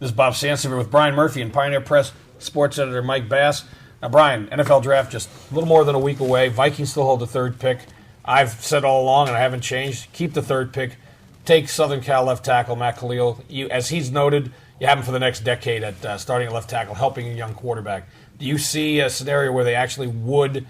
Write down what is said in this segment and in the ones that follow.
This is Bob Sansevere with Brian Murphy and Pioneer Press sports editor Mike Bass. Now, Brian, NFL draft just a little more than a week away. Vikings still hold the third pick. I've said all along, and I haven't changed, keep the third pick. Take Southern Cal left tackle Matt Kalil. As he's noted, you have him for the next decade at starting at left tackle, helping a young quarterback. Do you see a scenario where they actually would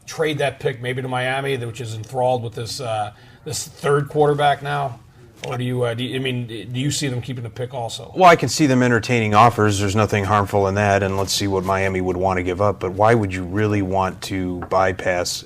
trade that pick maybe to Miami, which is enthralled with this third quarterback now? Or do you see them keeping the pick also? Well, I can see them entertaining offers. There's nothing harmful in that, and let's see what Miami would want to give up. But why would you really want to bypass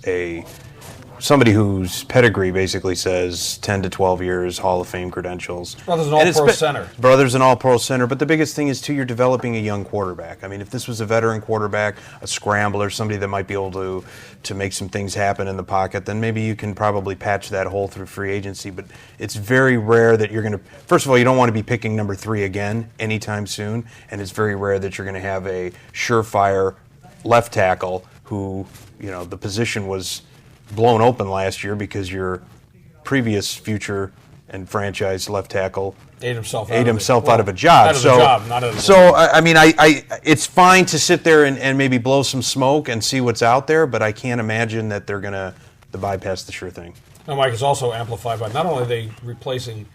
somebody whose pedigree basically says 10 to 12 years, Hall of Fame credentials? Brother's an all-pro center. Brother's an all-pro center, but the biggest thing is, too, you're developing a young quarterback. I mean, if this was a veteran quarterback, a scrambler, somebody that might be able to make some things happen in the pocket, then maybe you can probably patch that hole through free agency. But it's very rare that you're going to – first of all, you don't want to be picking number 3 again anytime soon, and it's very rare that you're going to have a surefire left tackle who, the position was – blown open last year because your previous future and franchise left tackle ate himself out of a job. It's fine to sit there and maybe blow some smoke and see what's out there, but I can't imagine that they're going to bypass the sure thing. Now, Mike, is also amplified by not only are they replacing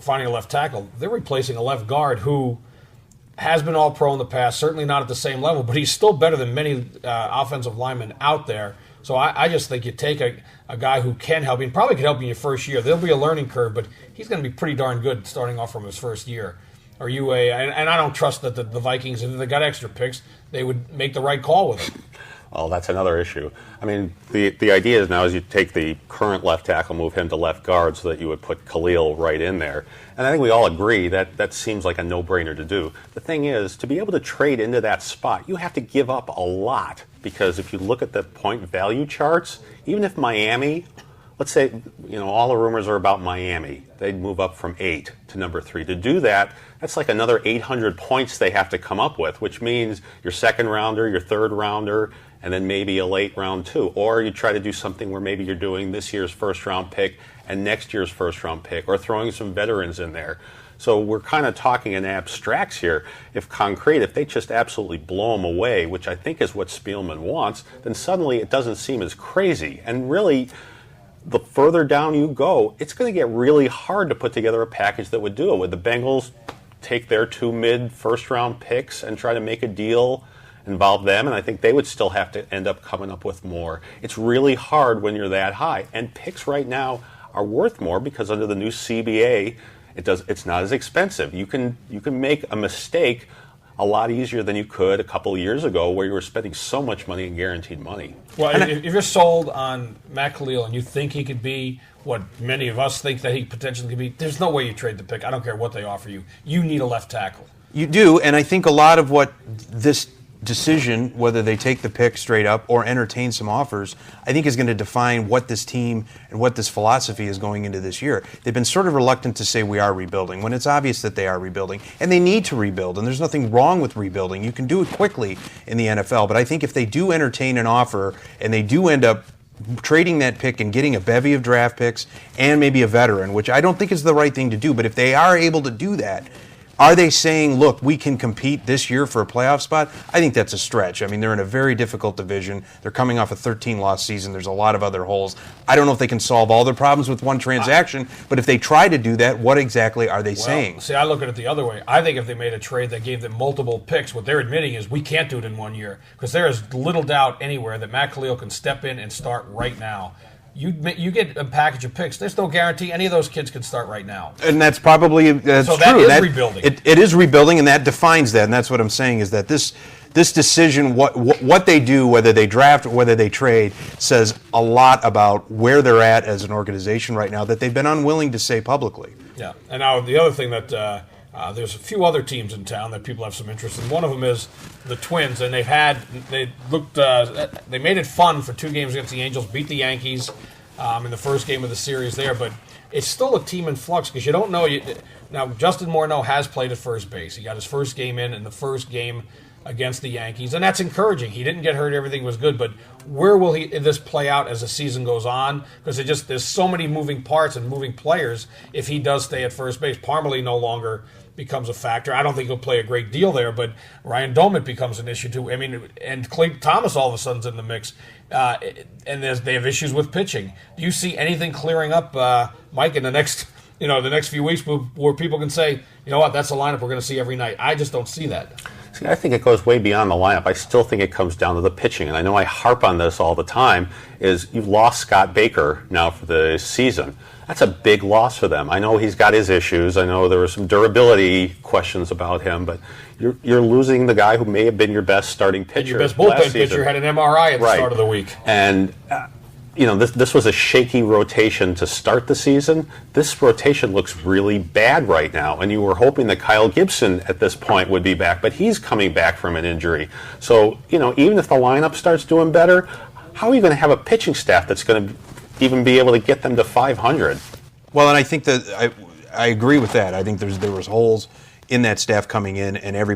finding a left tackle, they're replacing a left guard who has been all-pro in the past, certainly not at the same level, but he's still better than many offensive linemen out there. So I just think you take a guy who can help you, and probably can help you in your first year. There'll be a learning curve, but he's going to be pretty darn good starting off from his first year. Are you and I don't trust that the Vikings, if they got extra picks, they would make the right call with him. Well, that's another issue. I mean, the idea is now is you take the current left tackle, move him to left guard so that you would put Kalil right in there. And I think we all agree that seems like a no-brainer to do. The thing is, to be able to trade into that spot, you have to give up a lot. Because if you look at the point value charts, even if Miami, let's say, all the rumors are about Miami, they'd move up from 8 to number 3. To do that, that's like another 800 points they have to come up with, which means your second rounder, your third rounder, and then maybe a late round 2. Or you try to do something where maybe you're doing this year's first round pick and next year's first round pick, or throwing some veterans in there. So we're kind of talking in abstracts here. If they just absolutely blow them away, which I think is what Spielman wants, then suddenly it doesn't seem as crazy. And really, the further down you go, it's going to get really hard to put together a package that would do it. Would the Bengals take their 2 mid-first-round picks and try to make a deal, involve them? And I think they would still have to end up coming up with more. It's really hard when you're that high. And picks right now are worth more because under the new CBA, it's not as expensive. You can make a mistake a lot easier than you could a couple of years ago where you were spending so much money in guaranteed money. Well, if you're sold on Matt Kalil and you think he could be what many of us think that he potentially could be, there's no way you trade the pick. I don't care what they offer you. You need a left tackle. You do, and I think a lot of what this decision, whether they take the pick straight up or entertain some offers, I think is going to define what this team and what this philosophy is going into this year. They've been sort of reluctant to say we are rebuilding when it's obvious that they are rebuilding, and they need to rebuild, and there's nothing wrong with rebuilding. You can do it quickly in the NFL, but I think if they do entertain an offer and they do end up trading that pick and getting a bevy of draft picks and maybe a veteran, which I don't think is the right thing to do, but if they are able to do that, are they saying, look, we can compete this year for a playoff spot? I think that's a stretch. I mean, they're in a very difficult division. They're coming off a 13-loss season. There's a lot of other holes. I don't know if they can solve all their problems with one transaction, but if they try to do that, what exactly are they saying? See, I look at it the other way. I think if they made a trade that gave them multiple picks, what they're admitting is we can't do it in 1 year because there is little doubt anywhere that Matt Kalil can step in and start right now. You get a package of picks. There's no guarantee any of those kids can start right now. And that's probably so true. That is rebuilding. It is rebuilding, and that defines that. And that's what I'm saying is that this decision, what they do, whether they draft or whether they trade, says a lot about where they're at as an organization right now that they've been unwilling to say publicly. Yeah. And now the other thing that there's a few other teams in town that people have some interest in. One of them is the Twins, and they made it fun for 2 games against the Angels, beat the Yankees in the first game of the series there, but it's still a team in flux because you don't know. Now, Justin Morneau has played at first base. He got his first game in the first game against the Yankees, and that's encouraging. He didn't get hurt; everything was good. But where will this play out as the season goes on? Because there's so many moving parts and moving players. If he does stay at first base, Parmalee no longer becomes a factor. I don't think he'll play a great deal there, but Ryan Doumit becomes an issue too. I mean, and Clayton Thomas all of a sudden's in the mix, and they have issues with pitching. Do you see anything clearing up, Mike, in the next few weeks where people can say, you know what, that's a lineup we're going to see every night? I just don't see that. See, I think it goes way beyond the lineup. I still think it comes down to the pitching, and I know I harp on this all the time, is you've lost Scott Baker now for the season. That's a big loss for them. I know he's got his issues. I know there were some durability questions about him, but you're losing the guy who may have been your best starting pitcher. And your best bullpen pitcher had an MRI at the start of the week. And this was a shaky rotation to start the season. This rotation looks really bad right now, and you were hoping that Kyle Gibson at this point would be back, but he's coming back from an injury. So, even if the lineup starts doing better, how are you going to have a pitching staff that's going to even be able to get them to 500? Well, and I think that I agree with that. I think there was holes in that staff coming in, and every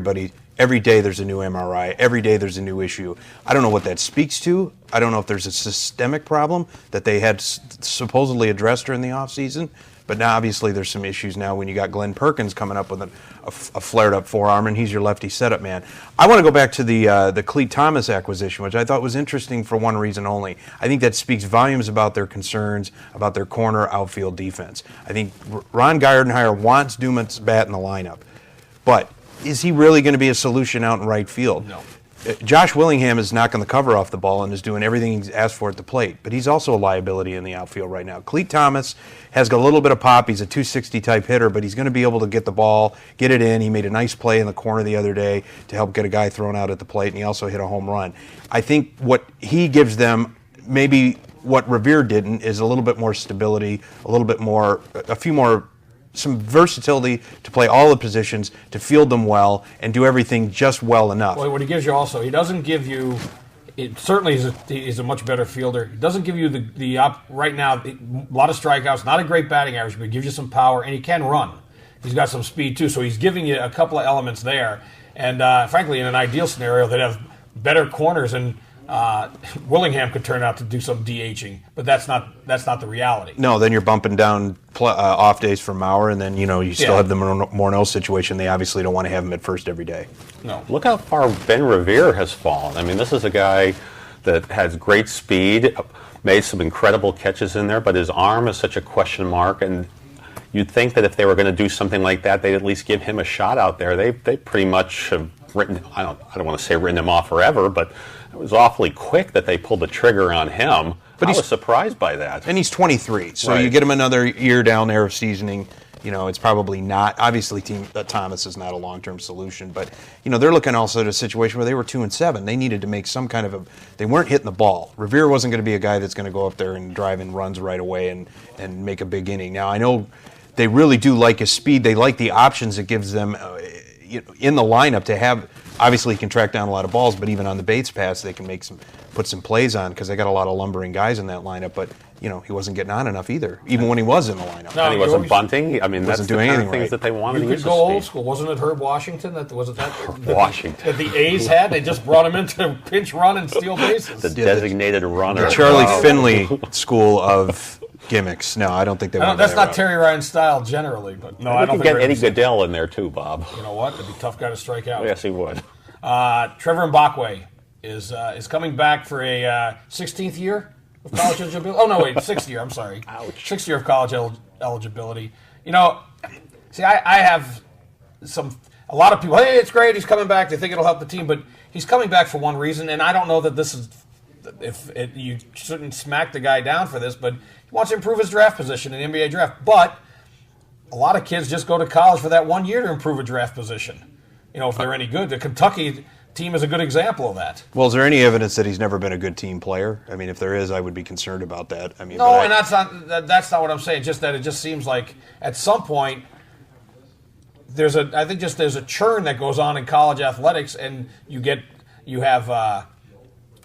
day there's a new MRI. Every day there's a new issue. I don't know what that speaks to. I don't know if there's a systemic problem that they had supposedly addressed during the offseason. But now, obviously, there's some issues now when you got Glenn Perkins coming up with a flared-up forearm, and he's your lefty setup man. I want to go back to the Cleat Thomas acquisition, which I thought was interesting for one reason only. I think that speaks volumes about their concerns about their corner outfield defense. I think Ron Gardenhire wants Dumont's bat in the lineup, but is he really going to be a solution out in right field? No. Josh Willingham is knocking the cover off the ball and is doing everything he's asked for at the plate, but he's also a liability in the outfield right now. Cleat Thomas has got a little bit of pop. He's a 260 type hitter, but he's going to be able to get the ball, get it in. He made a nice play in the corner the other day to help get a guy thrown out at the plate, and he also hit a home run. I think what he gives them, maybe what Revere didn't, is a little bit more stability, some versatility to play all the positions, to field them well, and do everything just well enough. Well, what he gives you also, he doesn't give you. It certainly he's a much better fielder. He doesn't give you right now a lot of strikeouts, not a great batting average, but he gives you some power, and he can run. He's got some speed too, so he's giving you a couple of elements there. And frankly, in an ideal scenario, they'd have better corners, and Willingham could turn out to do some DHing, but that's not the reality. No, then you're bumping down off days for Mauer, and then you still have the Morneau situation. They obviously don't want to have him at first every day. No. Look how far Ben Revere has fallen. I mean, this is a guy that has great speed, made some incredible catches in there, but his arm is such a question mark, and you'd think that if they were going to do something like that, they'd at least give him a shot out there. They pretty much have written, I don't want to say written him off forever, but it was awfully quick that they pulled the trigger on him. But I was surprised by that. And he's 23, so right. You get him another year down there of seasoning. It's probably not, obviously Thomas is not a long-term solution, but they're looking also at a situation where they were 2-7. They needed to make some kind of they weren't hitting the ball. Revere wasn't going to be a guy that's going to go up there and drive in runs right away and make a big inning. Now, I know they really do like his speed. They like the options it gives them in the lineup to have. Obviously, he can track down a lot of balls, but even on the Bates pass, they can put some plays on because they got a lot of lumbering guys in that lineup. But he wasn't getting on enough either, even when he was in the lineup. No, and he wasn't bunting. I mean, that's the kind of things that they wanted. You could go old school. Wasn't it Herb Washington that Washington that the A's had? They just brought him in to pinch run and steal bases. The designated runner. The Charlie Finley school of gimmicks. No, I don't think they want. That's not Terry Ryan's style generally, but no, I don't think get Eddie Goodell in there too, Bob. You know what? It'd be a tough guy to strike out. Yes, he would. Trevor Mbakwe is coming back for a 16th year of college eligibility. Oh, no, wait, 6th year, I'm sorry. Ouch. 6th year of college eligibility. See, I have a lot of people, hey, it's great, he's coming back, they think it'll help the team, but he's coming back for one reason, and I don't know that this is, you shouldn't smack the guy down for this, but he wants to improve his draft position in the NBA draft. But a lot of kids just go to college for that 1 year to improve a draft position. If they're any good. The Kentucky team is a good example of that. Well, is there any evidence that he's never been a good team player? I mean, if there is, I would be concerned about that. I mean, no, and that's not what I'm saying. Just that it just seems like at some point there's a churn that goes on in college athletics, and you have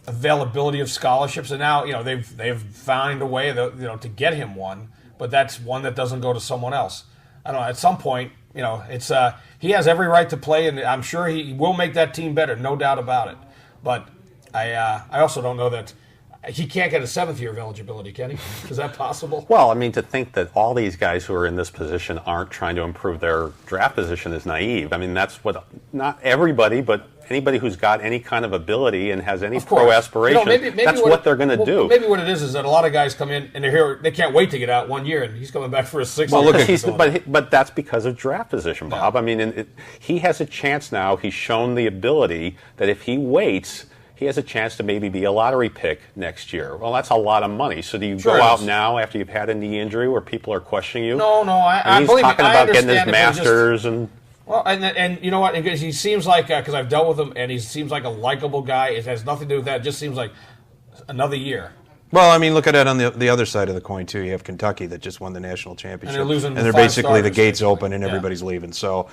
availability of scholarships, and now they've found a way to get him one, but that's one that doesn't go to someone else. I don't know. At some point, It's he has every right to play, and I'm sure he will make that team better, no doubt about it. But I also don't know that he can't get a 7th year of eligibility, can he? Is that possible? Well, I mean, to think that all these guys who are in this position aren't trying to improve their draft position is naive. I mean, that's what, not everybody, but anybody who's got any kind of ability and has any pro aspiration, maybe that's what they're going to do. Maybe what it is that a lot of guys come in and they're here, they can't wait to get out 1 year, and he's coming back for his 6th year. Well, but that's because of draft position, Bob. Yeah. I mean, he has a chance now. He's shown the ability that if he waits, he has a chance to maybe be a lottery pick next year. Well, that's a lot of money. So do you go out now after you've had a knee injury where people are questioning you? No. He's talking about getting his masters and. Well, and you know what? He seems like, because I've dealt with him, and he seems like a likable guy. It has nothing to do with that. It just seems like another year. Well, I mean, look at it on the other side of the coin, too. You have Kentucky that just won the national championship. And they're basically the gates open and everybody's leaving. So,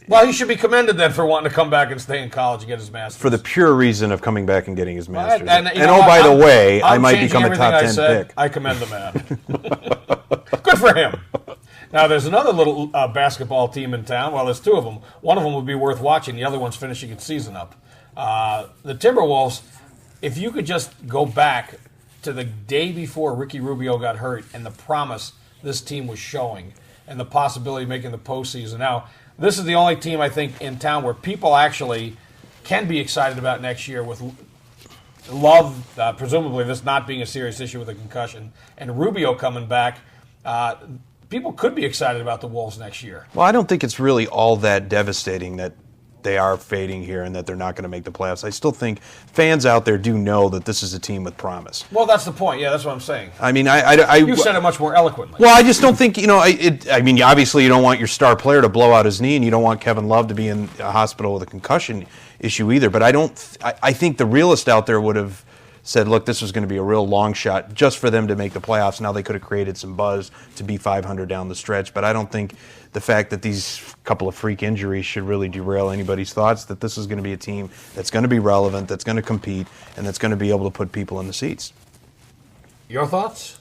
Well, he should be commended then for wanting to come back and stay in college and get his master's. For the pure reason of coming back and getting his master's. And by the way, I might become a top 10 pick. I commend the man. Good for him. Now, there's another little basketball team in town. Well, there's 2 of them. One of them would be worth watching. The other one's finishing its season up. The Timberwolves, if you could just go back to the day before Ricky Rubio got hurt and the promise this team was showing and the possibility of making the postseason. Now, this is the only team, I think, in town where people actually can be excited about next year with Love, presumably this not being a serious issue with a concussion, and Rubio coming back. People could be excited about the Wolves next year. Well, I don't think it's really all that devastating that they are fading here and that they're not going to make the playoffs. I still think fans out there do know that this is a team with promise. Well, that's the point. Yeah, that's what I'm saying. I mean, you said it much more eloquently. Well, I just don't think, I mean, obviously you don't want your star player to blow out his knee, and you don't want Kevin Love to be in a hospital with a concussion issue either. But I think the realist out there would have said, look, this was going to be a real long shot just for them to make the playoffs. Now they could have created some buzz to be 500 down the stretch. But I don't think the fact that these couple of freak injuries should really derail anybody's thoughts that this is going to be a team that's going to be relevant, that's going to compete, and that's going to be able to put people in the seats. Your thoughts?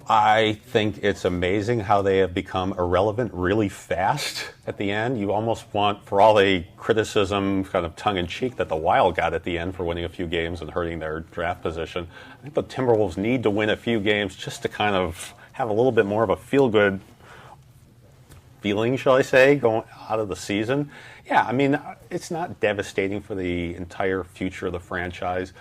I think it's amazing how they have become irrelevant really fast at the end. You almost want, for all the criticism, kind of tongue-in-cheek, that the Wild got at the end for winning a few games and hurting their draft position. I think the Timberwolves need to win a few games just to kind of have a little bit more of a feel-good feeling, shall I say, going out of the season. Yeah, I mean, it's not devastating for the entire future of the franchise.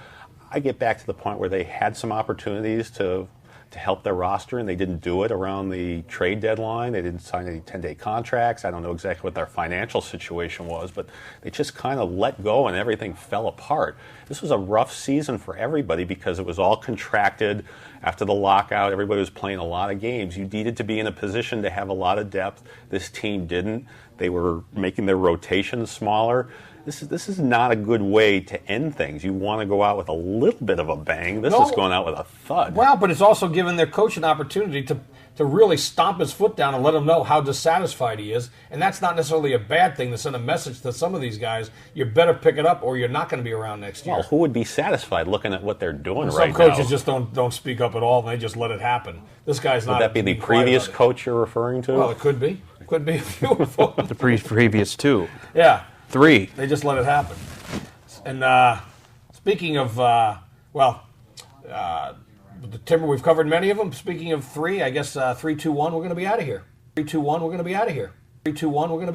I get back to the point where they had some opportunities to help their roster, and they didn't do it around the trade deadline. They didn't sign any 10-day contracts. I don't know exactly what their financial situation was, but they just kind of let go and everything fell apart. This was a rough season for everybody because it was all contracted after the lockout. Everybody was playing a lot of games. You needed to be in a position to have a lot of depth. This team didn't. They were making their rotations smaller. This is not a good way to end things. You want to go out with a little bit of a bang. This is going out with a thud. Well, but it's also given their coach an opportunity to really stomp his foot down and let him know how dissatisfied he is. And that's not necessarily a bad thing to send a message to some of these guys. You better pick it up or you're not going to be around next year. Well, who would be satisfied looking at what they're doing right now? Some coaches just don't speak up at all, and they just let it happen. This guy's not. Would that be the previous coach you're referring to? Well, it could be. It could be a few of them. The previous 2. Yeah. 3. They just let it happen. And speaking of, the Timber, we've covered many of them. Speaking of 3, I guess 3, 2, 1, we're going to be out of here. 3, 2, 1, we're going to be out of here. 3, 2, 1, we're going to be